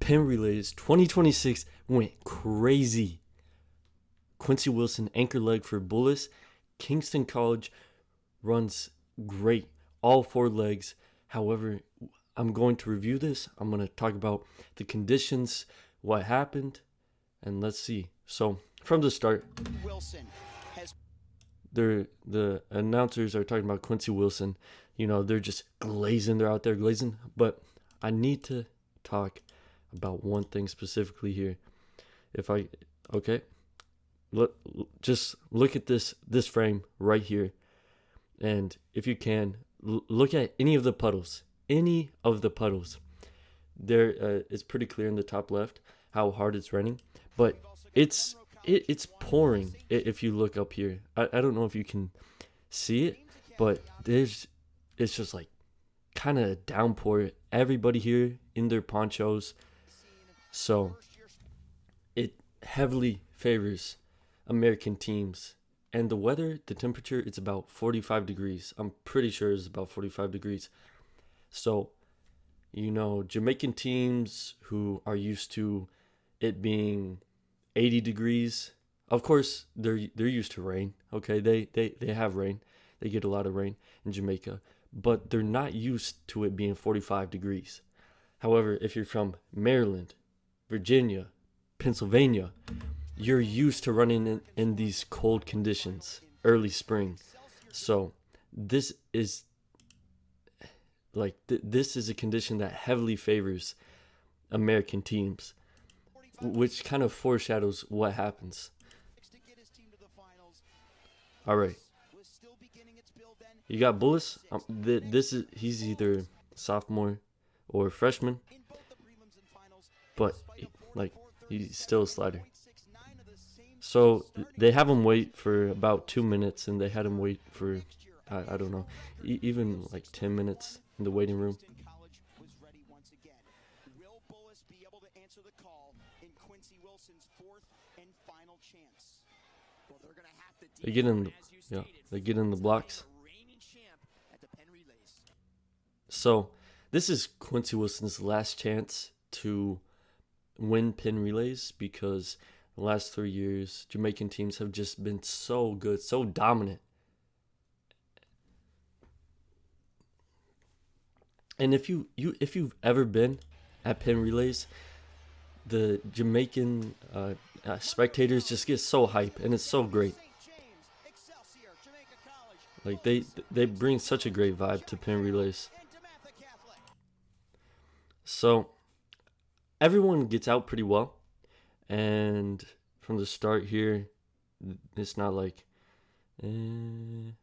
Penn Relays 2026 went crazy. Quincy Wilson anchor leg for Bullis. Kingston College runs great, all four legs. However, I'm going to review this. I'm going to talk about the conditions, what happened, and let's see. So from the start, the announcers are talking about Quincy Wilson. You know, they're just glazing. They're out there glazing. But I need to talk about one thing specifically here. Just look at this frame right here. And if you can, look at any of the puddles. There, it's pretty clear in the top left how hard it's raining. But it's pouring if you look up here. I don't know if you can see it, but it's just like kind of downpour. Everybody here in their ponchos. So it heavily favors American teams. And the weather, the temperature, it's about 45 degrees. I'm pretty sure it's about 45 degrees. So, you know, Jamaican teams who are used to it being 80 degrees, of course, they're used to rain. Okay, they have rain. They get a lot of rain in Jamaica, but they're not used to it being 45 degrees. However, if you're from Maryland, Virginia, Pennsylvania, you're used to running in these cold conditions, early spring. So this is this is a condition that heavily favors American teams, which kind of foreshadows what happens. All right. You got Bullis. He's either sophomore or freshman, but he's still a slider. So they have him wait for about 2 minutes, and they had him wait for I don't know, even like 10 minutes in the waiting room. Will Bullis be able to answer the call in Quincy Wilson's fourth and final chance? Well, they're going to have to They get in the blocks. So this is Quincy Wilson's last chance to win Penn Relays, because the last 3 years Jamaican teams have just been so good, so dominant. And if you've ever been at Penn Relays, the Jamaican spectators just get so hype, and it's so great. Like they bring such a great vibe to Penn Relays. So everyone gets out pretty well, and from the start here, it's not like you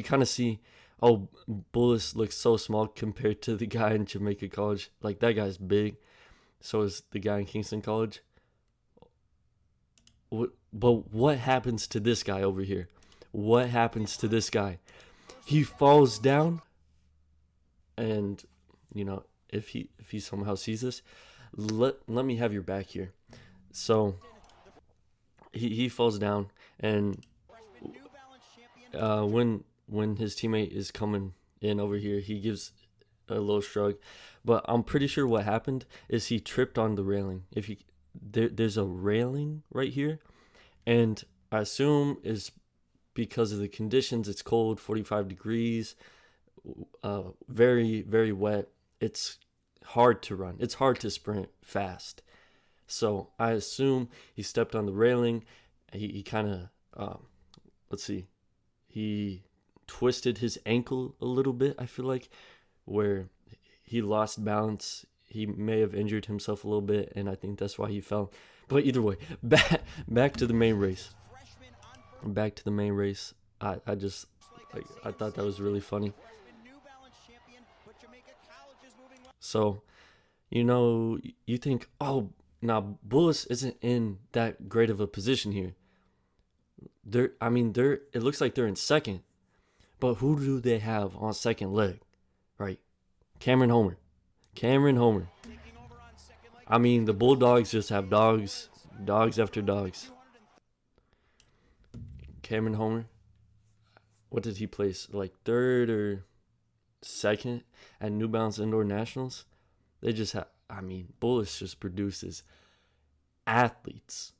kind of see. Oh, Bullis looks so small compared to the guy in Jamaica College. Like, that guy's big. So is the guy in Kingston College. But what happens to this guy over here? What happens to this guy? He falls down. And, you know, if he somehow sees this, let me have your back here. So he falls down, and when his teammate is coming in over here, he gives a little shrug. But I'm pretty sure what happened is he tripped on the railing. There's a railing right here, and I assume is because of the conditions. It's cold, 45 degrees, very, very wet. It's hard to run. It's hard to sprint fast. So I assume he stepped on the railing. He kind of, he twisted his ankle a little bit, I feel like, where he lost balance. He may have injured himself a little bit, and I think that's why he fell. But either way, back to the main race. I thought that was really funny. So, you know, you think, oh, now Bullis isn't in that great of a position here. It looks like they're in second. But who do they have on second leg? Right. Cameron Homer. I mean, the Bulldogs just have dogs after dogs. Cameron Homer. What did he place? Like third or second at New Balance Indoor Nationals? They just have I mean, Bullis just produces athletes.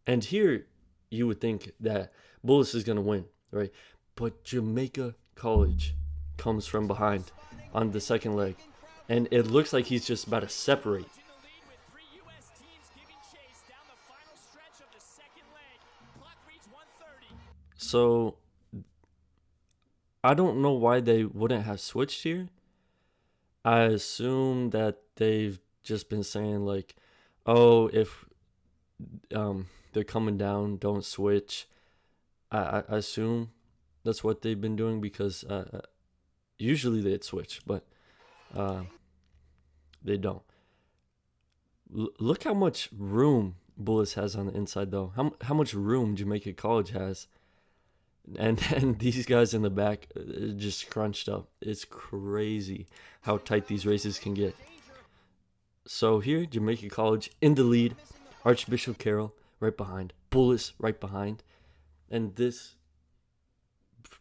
And here you would think that Bullis is going to win, right? But Jamaica College comes from behind on the second leg. And it looks like he's just about to separate. So I don't know why they wouldn't have switched here. I assume that they've just been saying like, oh, if they're coming down, don't switch. I assume that's what they've been doing because usually they'd switch, but they don't. Look how much room Bullis has on the inside, though. How much room Jamaica College has. And then these guys in the back just scrunched up. It's crazy how tight these races can get. So here, Jamaica College in the lead. Archbishop Carroll right behind. Bullis right behind. And this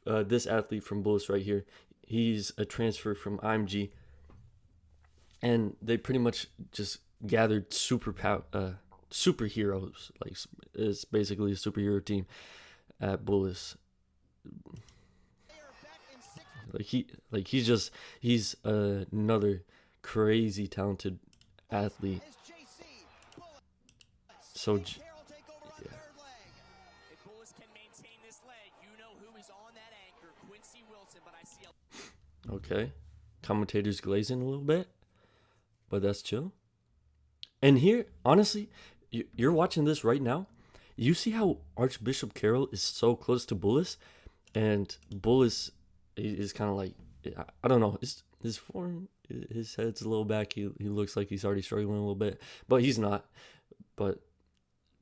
athlete from Bullis right here, he's a transfer from IMG. And they pretty much just gathered superheroes. Like, it's basically a superhero team at Bullis. He's another crazy talented athlete. So yeah. If Bullis can maintain this leg, you know who is on that anchor, Quincy Wilson, but I see Okay. Commentators glazing a little bit, but that's chill. And here, honestly, you're watching this right now. You see how Archbishop Carroll is so close to Bullis, and Bullis is kind of like, I don't know, his form, his head's a little back. He looks like he's already struggling a little bit, but he's not. But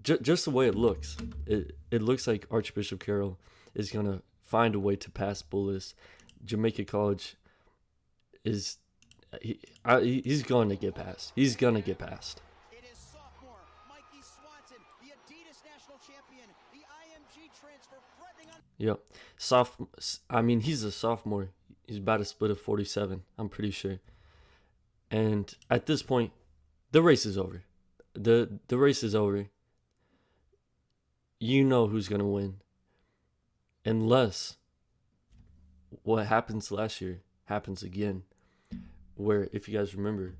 just the way it looks looks like Archbishop Carroll is gonna find a way to pass Bullis. Jamaica College he's going to get past. He's gonna get past. it is sophomore Mikey Swanson, the Adidas national champion, the IMG transfer threatening on. Yep. He's a sophomore. He's about to split a 47, I'm pretty sure. And at this point, the race is over. The race is over. You know who's going to win. Unless what happens last year happens again. Where, if you guys remember,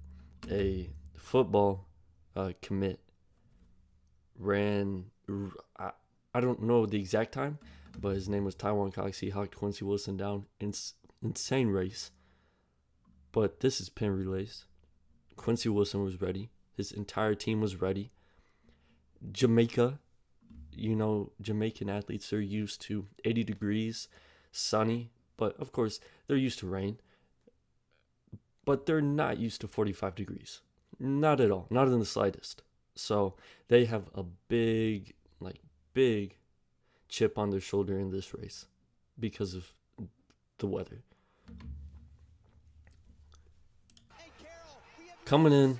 a football commit ran, I don't know the exact time, but his name was Taiwan Cox. He hocked Quincy Wilson down. Insane race. But this is Penn Relays. Quincy Wilson was ready. His entire team was ready. Jamaica, Jamaican athletes are used to 80 degrees, sunny, but of course they're used to rain. But they're not used to 45 degrees. Not at all. Not in the slightest. So they have a big chip on their shoulder in this race because of the weather. Coming in,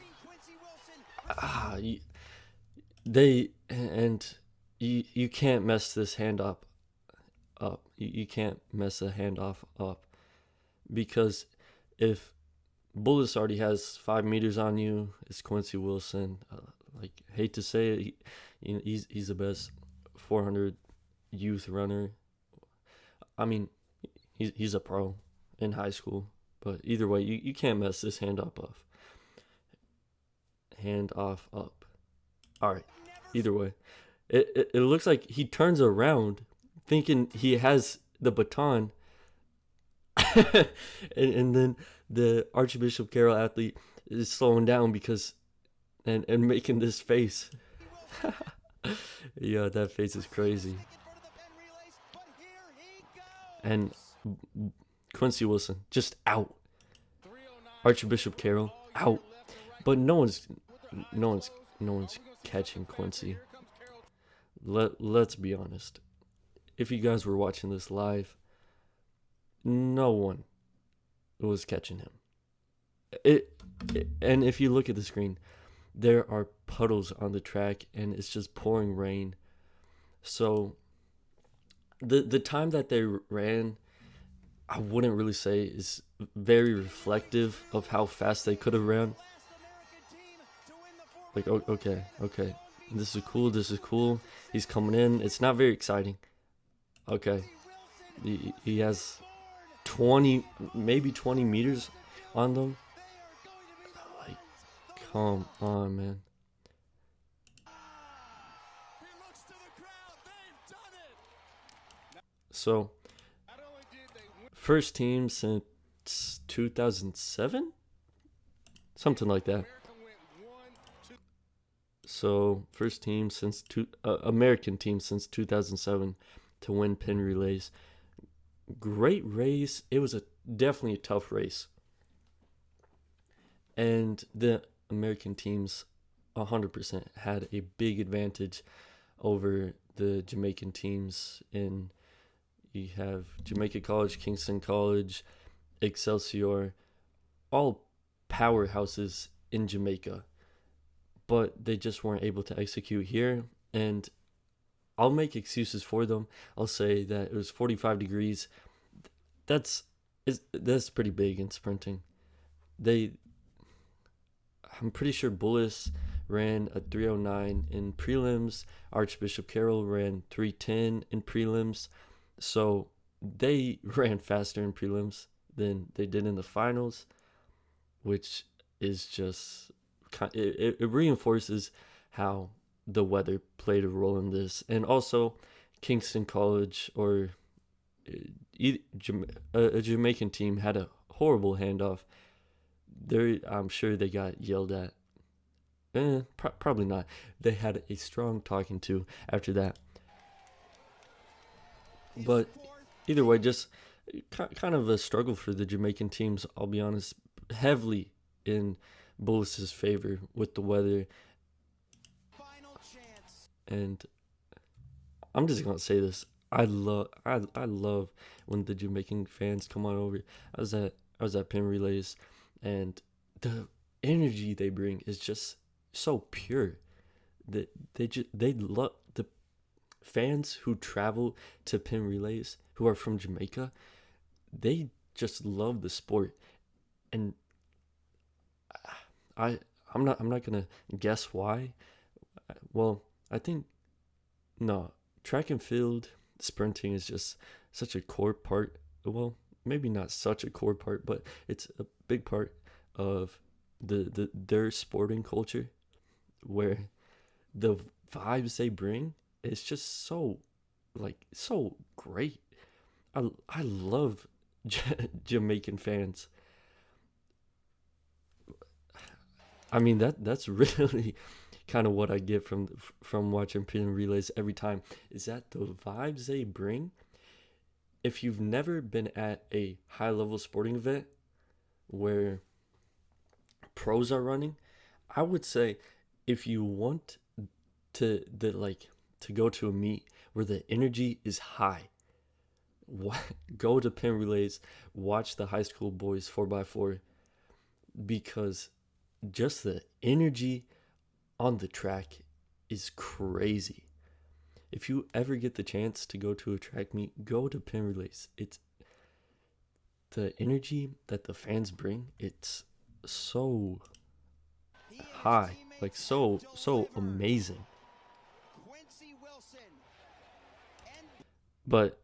you can't mess this handoff up. You can't mess a handoff up because if Bullis already has 5 meters on you, it's Quincy Wilson. Hate to say it, he's the best 400 youth runner. I mean, he's a pro in high school, but either way, you can't mess this handoff up. Handoff up. All right. Either way, it looks like he turns around, thinking he has the baton, and then the Archbishop Carroll athlete is slowing down because and making this face. Yeah, that face is crazy. And Quincy Wilson just out. Archbishop Carroll out. But no one's catching Quincy. Let's be honest. If you guys were watching this live, no one was catching him. And if you look at the screen, there are puddles on the track and it's just pouring rain. So the time that they ran, I wouldn't really say is very reflective of how fast they could have ran. Like, okay, this is cool. This is cool. He's coming in. It's not very exciting. Okay, he has 20, maybe 20 meters on them. Like, come on, man. So, first team since 2007? Something like that. So, first team since American team since 2007 to win Penn Relays. Great race. It was definitely a tough race. And the American teams 100% had a big advantage over the Jamaican teams. And you have Jamaica College, Kingston College, Excelsior, all powerhouses in Jamaica. But they just weren't able to execute here. And I'll make excuses for them. I'll say that it was 45 degrees. That's pretty big in sprinting. I'm pretty sure Bullis ran a 309 in prelims. Archbishop Carroll ran 310 in prelims. So they ran faster in prelims than they did in the finals, which is just, it reinforces how the weather played a role in this. And also Kingston College or a Jamaican team had a horrible handoff. I'm sure they got yelled at. Probably not. They had a strong talking to after that. But either way, just kind of a struggle for the Jamaican teams, I'll be honest. Heavily in Bullis' favor with the weather. And I'm just going to say this. I love when the Jamaican fans come on over. I was at Penn Relays, and the energy they bring is just so pure. That they love the fans who travel to Penn Relays who are from Jamaica. They just love the sport, and I'm not gonna guess why. Well, I think no, track and field sprinting is just such a core part. Well, maybe not such a core part, but it's a big part of their sporting culture, where the vibes they bring is just so great. I love Jamaican fans. I mean that's really kind of what I get from watching Penn Relays every time, is that the vibes they bring. If you've never been at a high level sporting event where pros are running, I would say if you want to go to a meet where the energy is high, go to Penn Relays, watch the high school boys 4x4, because just the energy on the track is crazy. If you ever get the chance to go to a track meet, go to Penn Relays. It's the energy that the fans bring. It's so high, like so amazing. But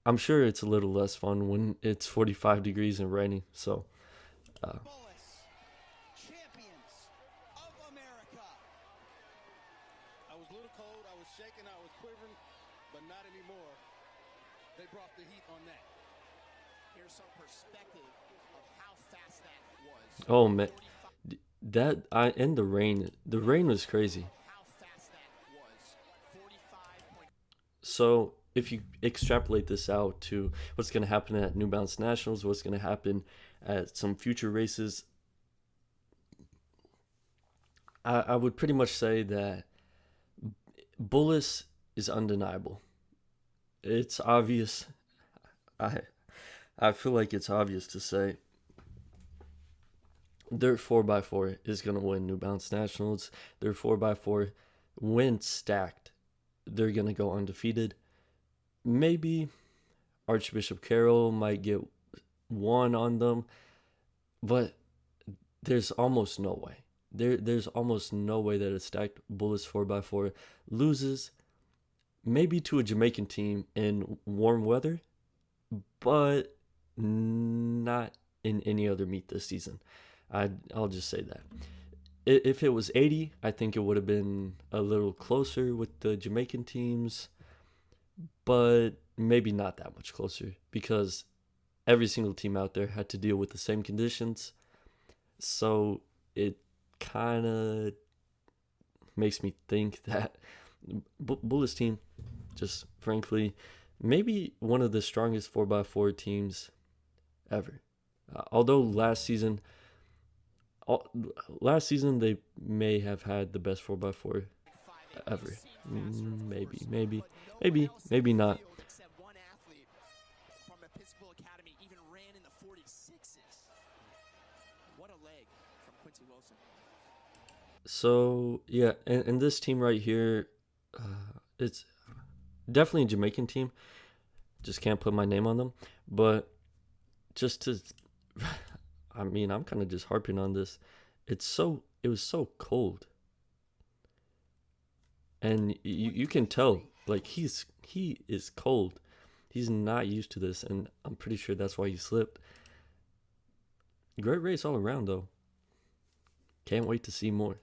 I'm sure it's a little less fun when it's 45 degrees and raining. So but not anymore. They brought the heat on that. Here's some perspective of how fast that was. oh man, and the rain was crazy. How fast that was. 45. So if you extrapolate this out to what's going to happen at New Balance Nationals, what's going to happen at some future races, I would pretty much say that Bullis is undeniable. It's obvious. I feel like it's obvious to say their 4x4 is going to win New Balance Nationals. Their 4x4, when stacked, they're going to go undefeated. Maybe Archbishop Carroll might get one on them, but there's almost no way. There's almost no way that a stacked Bullis 4x4 loses, maybe to a Jamaican team in warm weather, but not in any other meet this season. I'll just say that. If it was 80, I think it would have been a little closer with the Jamaican teams, but maybe not that much closer because every single team out there had to deal with the same conditions. So it kind of makes me think that Bullis team, just frankly, maybe one of the strongest 4x4 teams ever. Although last season they may have had the best 4x4 ever. Maybe not. Except one athlete from Episcopal Academy even ran in the 46s. What a leg from Quincy Wilson. So yeah, and this team right here, it's definitely a Jamaican team. Just can't put my name on them, but just to, I mean, I'm kind of just harping on this. It was so cold, and you can tell like he is cold. He's not used to this, and I'm pretty sure that's why he slipped. Great race all around though. Can't wait to see more.